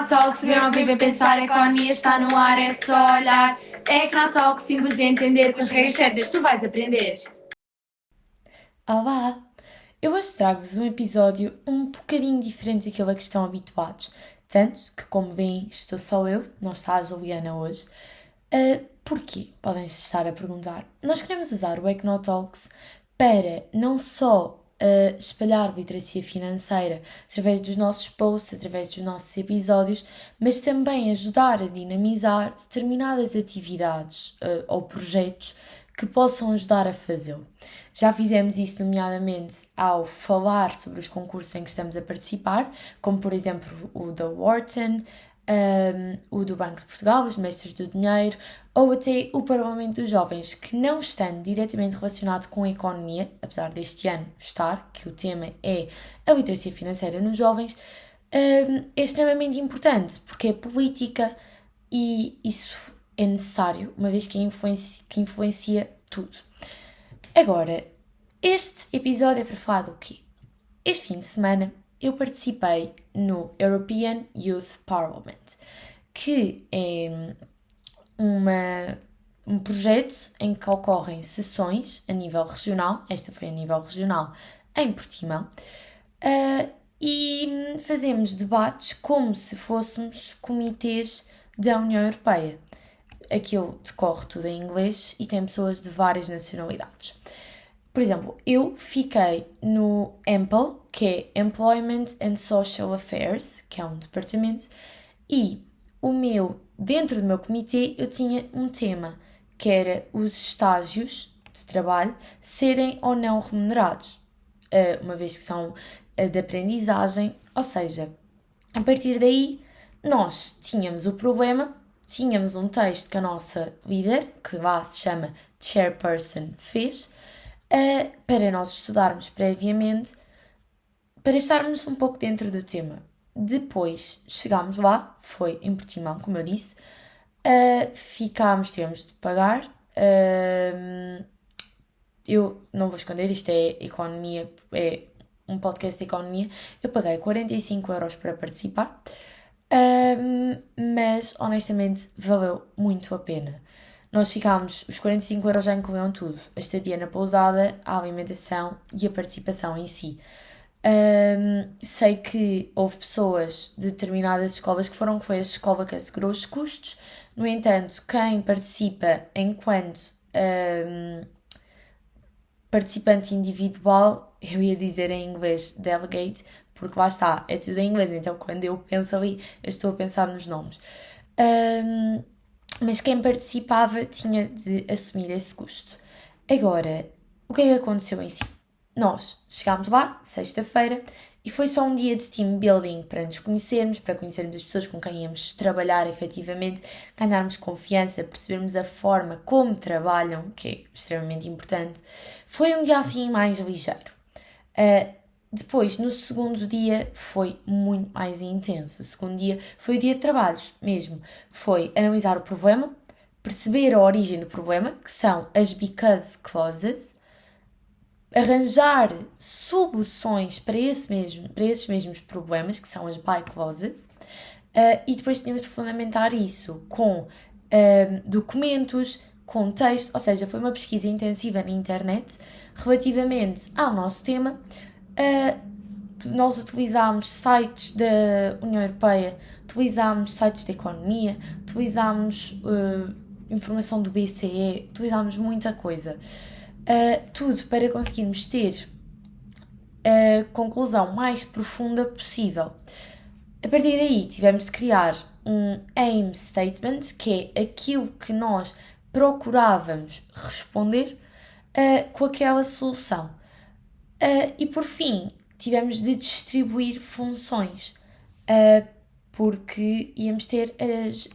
Talks, ver, ouvir, ver, pensar, a economia está no ar, é só olhar. Talks, simples de entender, com as regras certas tu vais aprender. Olá! Eu hoje trago-vos um episódio um bocadinho diferente daquilo a que estão habituados. Tanto que, como veem, estou só eu, não está a Juliana hoje. Porquê? Podem-se estar a perguntar. Nós queremos usar o Econotalks para não só espalhar literacia financeira através dos nossos posts, através dos nossos episódios, mas também ajudar a dinamizar determinadas atividades ou projetos que possam ajudar a fazê-lo. Já fizemos isso, nomeadamente, ao falar sobre os concursos em que estamos a participar, como por exemplo o da Wharton, o do Banco de Portugal, os Mestres do Dinheiro, ou até o Parlamento dos Jovens, que não estando diretamente relacionado com a economia, apesar deste ano estar, que o tema é a literacia financeira nos jovens, é extremamente importante, porque é política e isso é necessário, uma vez que influencia tudo. Agora, este episódio é para falar do quê? Este fim de semana eu participei no European Youth Parliament, que é um projeto em que ocorrem sessões a nível regional, esta foi a nível regional em Portimão, e fazemos debates como se fôssemos comitês da União Europeia. Aquilo decorre tudo em inglês e tem pessoas de várias nacionalidades. Por exemplo, eu fiquei no EMPL, que é Employment and Social Affairs, que é um departamento, e dentro do meu comitê, eu tinha um tema, que era os estágios de trabalho serem ou não remunerados, uma vez que são de aprendizagem, ou seja, a partir daí nós tínhamos o problema, tínhamos um texto que a nossa líder, que lá se chama Chairperson, fez, para nós estudarmos previamente, para estarmos um pouco dentro do tema. Depois chegámos lá, foi em Portimão, como eu disse, tivemos de pagar. Eu não vou esconder, isto é economia, é um podcast de economia. Eu paguei 45€ para participar, mas honestamente valeu muito a pena. Nós ficámos, os 45€ já incluíam tudo: a estadia na pousada, a alimentação e a participação em si. Sei que houve pessoas de determinadas escolas que foi a escola que assegurou os custos. No entanto, quem participa enquanto participante individual, eu ia dizer em inglês delegate, porque lá está, é tudo em inglês, então quando eu penso ali, eu estou a pensar nos nomes. Mas quem participava tinha de assumir esse custo. Agora, o que é que aconteceu em si? Nós chegámos lá, sexta-feira, e foi só um dia de team building para nos conhecermos, para conhecermos as pessoas com quem íamos trabalhar efetivamente, ganharmos confiança, percebermos a forma como trabalham, que é extremamente importante. Foi um dia assim mais ligeiro. Depois, no segundo dia, foi muito mais intenso. O segundo dia foi o dia de trabalhos mesmo. Foi analisar o problema, perceber a origem do problema, que são as because clauses, arranjar soluções para esses mesmos problemas, que são as by clauses, e depois tínhamos de fundamentar isso com documentos, com texto, ou seja, foi uma pesquisa intensiva na internet relativamente ao nosso tema. Nós utilizámos sites da União Europeia, utilizámos sites da economia, utilizámos informação do BCE, utilizámos muita coisa. Tudo para conseguirmos ter a conclusão mais profunda possível. A partir daí tivemos de criar um aim statement, que é aquilo que nós procurávamos responder com aquela solução. E por fim, tivemos de distribuir funções, porque íamos ter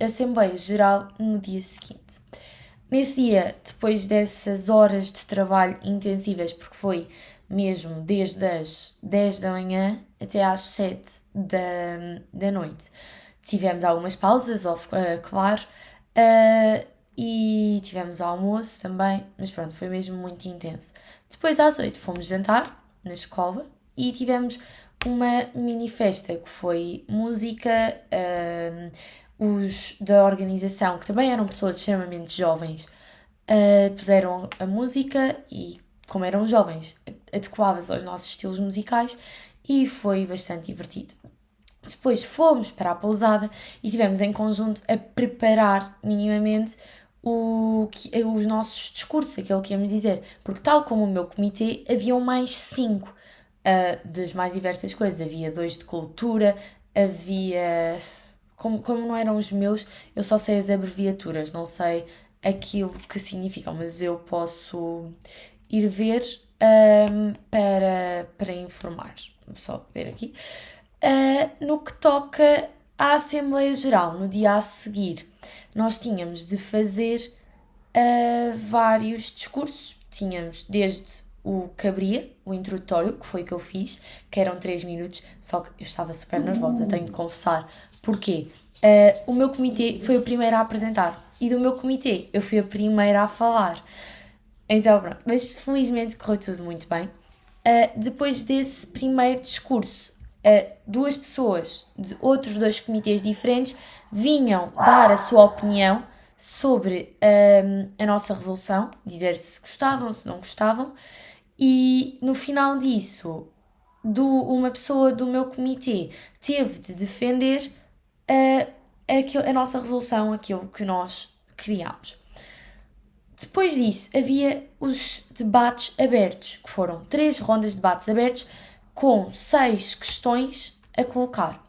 a Assembleia Geral no dia seguinte. Nesse dia, depois dessas horas de trabalho intensivas, porque foi mesmo desde as 10 da manhã até às 7 da noite, tivemos algumas pausas, claro, e tivemos almoço também, mas pronto, foi mesmo muito intenso. Depois às 8 fomos jantar na escola e tivemos uma mini festa que foi música, os da organização, que também eram pessoas extremamente jovens, puseram a música e, como eram jovens, adequava-se aos nossos estilos musicais e foi bastante divertido. Depois fomos para a pousada e estivemos em conjunto a preparar minimamente os nossos discursos, aquilo que íamos dizer, porque tal como o meu comitê, haviam mais 5 das mais diversas coisas. Havia 2 de cultura, havia... Como não eram os meus, eu só sei as abreviaturas, não sei aquilo que significam, mas eu posso ir ver para informar. Vou só ver aqui. No que toca à Assembleia Geral, no dia a seguir, nós tínhamos de fazer vários discursos. Tínhamos desde o que abria, o introdutório, que foi o que eu fiz, que eram 3 minutos, só que eu estava super nervosa, tenho de confessar. Porquê? O meu comitê foi o primeiro a apresentar e do meu comitê eu fui a primeira a falar. Então pronto, mas felizmente correu tudo muito bem. Depois desse primeiro discurso, 2 pessoas de outros 2 comitês diferentes vinham dar a sua opinião sobre a nossa resolução, dizer se gostavam, se não gostavam, e no final disso, uma pessoa do meu comitê teve de defender a nossa resolução, aquilo que nós criámos. Depois disso, havia os debates abertos, que foram 3 rondas de debates abertos com 6 questões a colocar.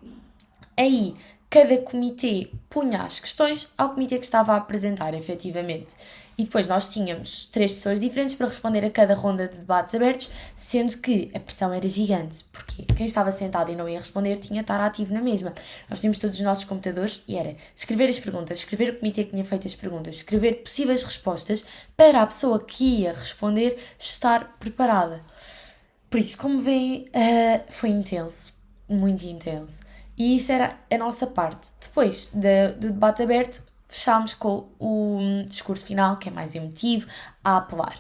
Aí, cada comitê punha as questões ao comitê que estava a apresentar, efetivamente. E depois nós tínhamos 3 pessoas diferentes para responder a cada ronda de debates abertos, sendo que a pressão era gigante. Porque quem estava sentado e não ia responder tinha de estar ativo na mesma. Nós tínhamos todos os nossos computadores e era escrever as perguntas, escrever o comitê que tinha feito as perguntas, escrever possíveis respostas para a pessoa que ia responder estar preparada. Por isso, como veem, foi intenso, muito intenso. E isso era a nossa parte. Depois do debate aberto, fechámos com o discurso final, que é mais emotivo, a apelar.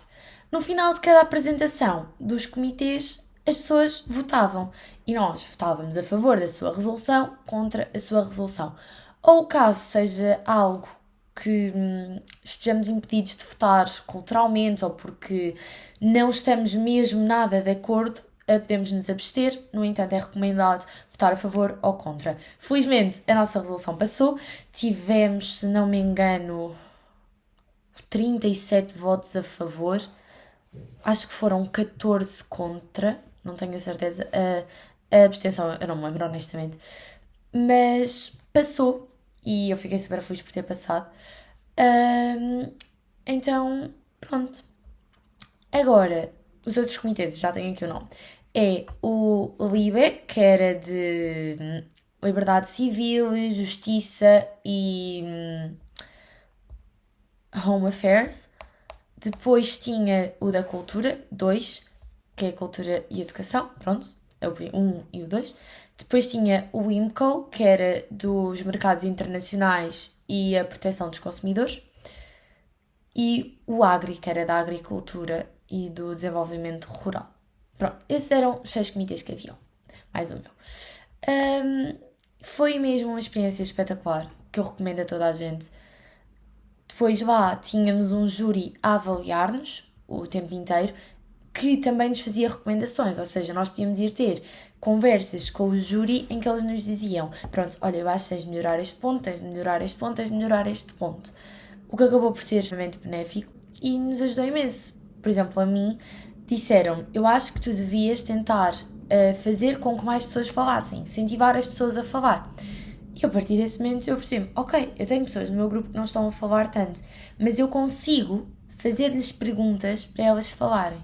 No final de cada apresentação dos comitês, as pessoas votavam e nós votávamos a favor da sua resolução, contra a sua resolução. Ou caso seja algo que estejamos impedidos de votar culturalmente ou porque não estamos mesmo nada de acordo, podemos nos abster. No entanto, é recomendado votar a favor ou contra. Felizmente, a nossa resolução passou. Tivemos, se não me engano, 37 votos a favor. Acho que foram 14 contra. Não tenho a certeza. A abstenção, eu não me lembro, honestamente. Mas passou. E eu fiquei super feliz por ter passado. Então, pronto. Agora, os outros comitês, já tenho aqui o nome. É o LIBE, que era de Liberdade Civil, Justiça e Home Affairs. Depois tinha o da Cultura, 2, que é Cultura e Educação, pronto, é o 1 e o 2. Depois tinha o IMCO, que era dos mercados internacionais e a proteção dos consumidores. E o AGRI, que era da agricultura e do desenvolvimento rural. Pronto, esses eram os 6 comitês que haviam, mais o meu. Foi mesmo uma experiência espetacular, que eu recomendo a toda a gente. Depois lá tínhamos um júri a avaliar-nos o tempo inteiro, que também nos fazia recomendações, ou seja, nós podíamos ir ter conversas com o júri em que eles nos diziam: pronto, olha, eu acho que tens de melhorar este ponto, tens de melhorar este ponto, tens de melhorar este ponto. O que acabou por ser extremamente benéfico e nos ajudou imenso. Por exemplo, a mim disseram: eu acho que tu devias tentar fazer com que mais pessoas falassem, incentivar as pessoas a falar. E a partir desse momento eu percebi: ok, eu tenho pessoas no meu grupo que não estão a falar tanto, mas eu consigo fazer-lhes perguntas para elas falarem.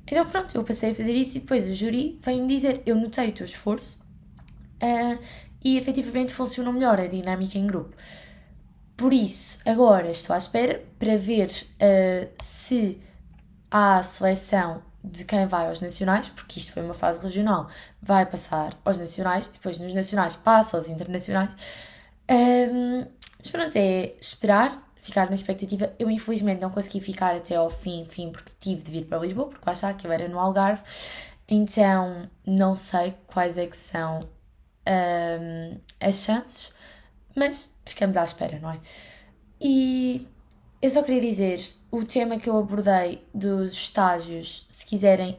Então pronto, eu passei a fazer isso e depois o júri veio-me dizer: eu notei o teu esforço e efetivamente funcionou melhor a dinâmica em grupo. Por isso, agora estou à espera para ver se há a seleção de quem vai aos nacionais, porque isto foi uma fase regional, vai passar aos nacionais, depois nos nacionais passa aos internacionais. Mas pronto, é esperar, ficar na expectativa. Eu infelizmente não consegui ficar até ao fim, porque tive de vir para Lisboa, porque lá está, que eu era no Algarve. Então, não sei quais é que são as chances, mas ficamos à espera, não é? E eu só queria dizer, o tema que eu abordei dos estágios, se quiserem,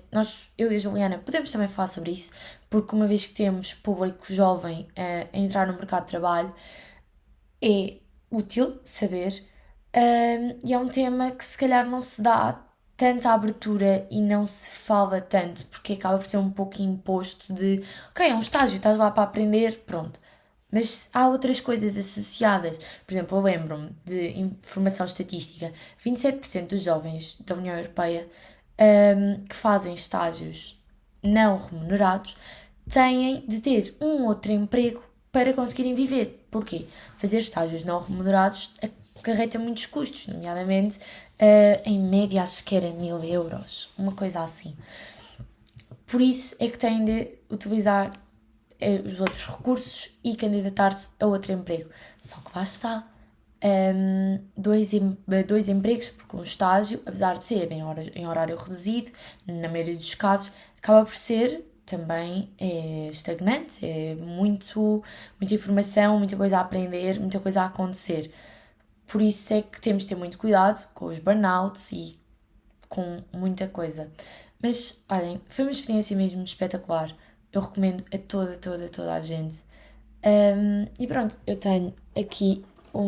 eu e a Juliana podemos também falar sobre isso, porque uma vez que temos público jovem a entrar no mercado de trabalho, é útil saber, e é um tema que se calhar não se dá tanta abertura e não se fala tanto, porque acaba por ser um pouco imposto de, ok, é um estágio, estás lá para aprender, pronto. Mas há outras coisas associadas. Por exemplo, eu lembro-me de informação estatística: 27% dos jovens da União Europeia que fazem estágios não remunerados têm de ter um outro emprego para conseguirem viver. Porquê? Fazer estágios não remunerados acarreta muitos custos, nomeadamente em média acho que era 1.000 euros, uma coisa assim. Por isso é que têm de utilizar os outros recursos e candidatar-se a outro emprego. Só que lá está. Dois empregos, porque um estágio, apesar de ser em horário reduzido, na maioria dos casos, acaba por ser também estagnante. É muita informação, muita coisa a aprender, muita coisa a acontecer. Por isso é que temos de ter muito cuidado com os burnouts e com muita coisa. Mas, olhem, foi uma experiência mesmo espetacular. Eu recomendo a toda a gente. E pronto, eu tenho aqui o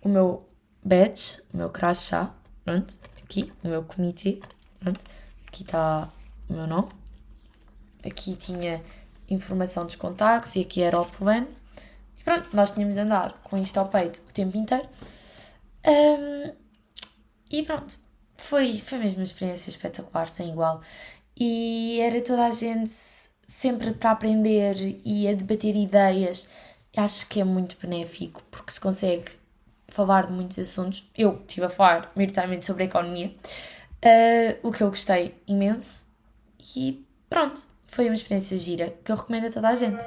meu badge, o meu crachá, pronto, aqui, o meu comitê, pronto, aqui está o meu nome, aqui tinha informação dos contactos e aqui era o plano. E pronto, nós tínhamos de andar com isto ao peito o tempo inteiro. E pronto, foi mesmo uma experiência espetacular, sem igual. E era toda a gente sempre para aprender e a debater ideias. Acho que é muito benéfico, porque se consegue falar de muitos assuntos. Eu estive a falar maioritariamente sobre a economia, o que eu gostei imenso. E pronto, foi uma experiência gira que eu recomendo a toda a gente.